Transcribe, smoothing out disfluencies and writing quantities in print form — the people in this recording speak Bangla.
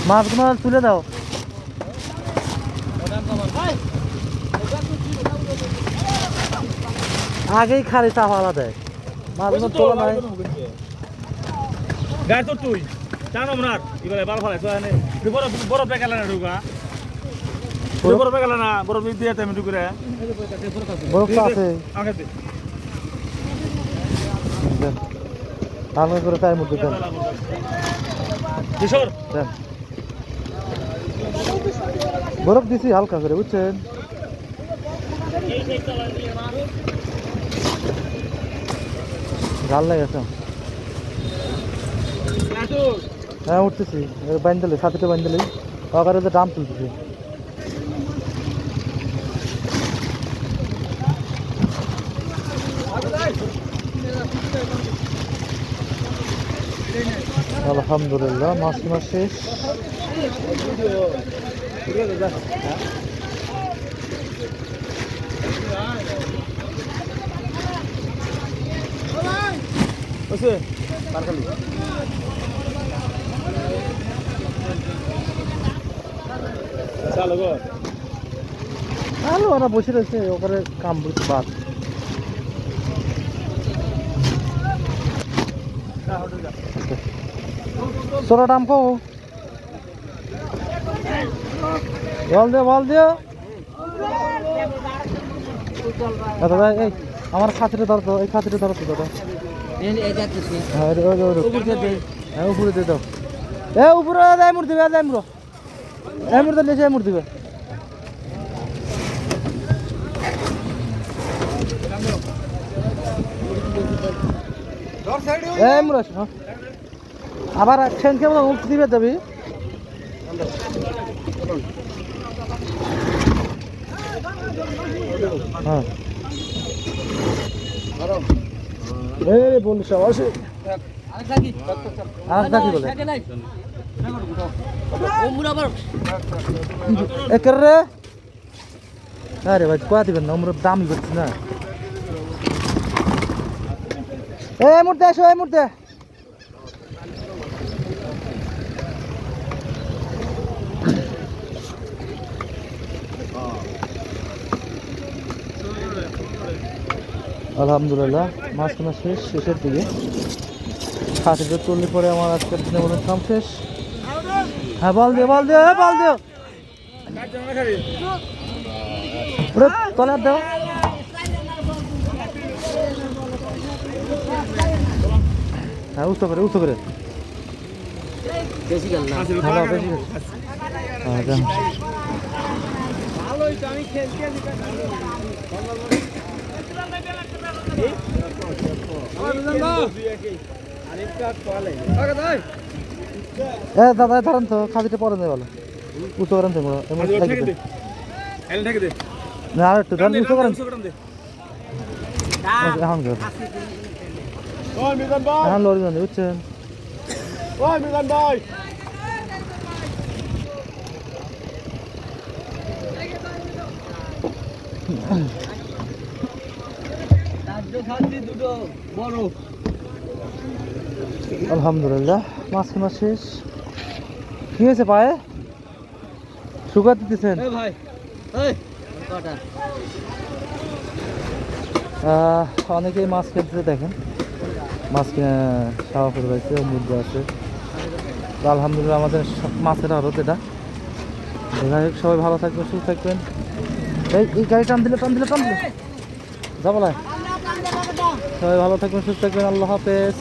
মাছগুলো তুলে দাও। আগেই খালি চাপালা দেয়, মাছগুলো তোলা নাই। গায়ে তোর তুই জানো আপনার এবারে বাল ফালাই তো এনে বড় বড় পেকালা না ঢুকা বড় পেকালা না বড় দিয়ে আমি ঢুকে বরফ তো আছে। আগে দে ভালো করে চাই মুরগি দেন। কিশোর দেন বরফ দিছি হালকা করে, বুঝছেন? জাল লেগেছে। হ্যাঁ উঠতেছি, বান্ধলে সাথে বান্ধলে সহকারে যে দাম তুলতেছি। আলহামদুলিল্লাহ মাছ মাছ শেষ। আলো ওরা বসে রয়েছে, ওখানে কাম করছে বাদ। ছোট দাম খাও, বল দিও বল দিও। দাদা এই আমার খাতিরে ধরো তো, এই খাতিরে ধরো তো দাদা। হ্যাঁ উপরে দিয়ে দাও। এ উপরে দেয় মুড় দিবে, দেয় মুড়ো এই মুড় দিলে সে মুড় দিবে। এই মুড় আসো আবার ট্রেন কেমন উঠতে দিবে যাবি। হ্যাঁ এই বলিস অবশ্যই আরেকটা কি বলে একের রে। আরে ভাই কোয়া দিবেন না, আমরা দামই করছি না। এই মুহূর্তে আসো, এই মুহূর্তে আলহামদুলিল্লাহ মাছ কেনা শেষ, শেষের দিকে খাসিটা চললে পরে আমার আজকের দিনে অনুষ্ঠান শেষ। হ্যাঁ বল দিও বল দিও বল দিও তলার দাও। হ্যাঁ উঁচু করে উঁচু করে দাদা ধরেন তো, খাসিটা পরে নেই বলো উঁচু করেন তো না, আর একটু ধরেন উঁচু করেন এখন এখন লরি মানে বুঝছেন। আলহামদুলিল্লাহ মাছ কেনা শেষ। কি হয়েছে পায়ে সুগার দিতেছেন? অনেকেই মাছ খেলতে দেখেন, মাছ কিনে খাওয়া করে পাইছে, মুরগি আছে। তো আলহামদুলিল্লাহ আমাদের মাছের আড়ত এটা। যাই হোক সবাই ভালো থাকবেন, সুস্থ থাকবেন। এই গাড়ি টান দিলে যাবো না। সবাই ভালো থাকবেন, সুস্থ থাকবেন, আল্লাহ হাফেজ।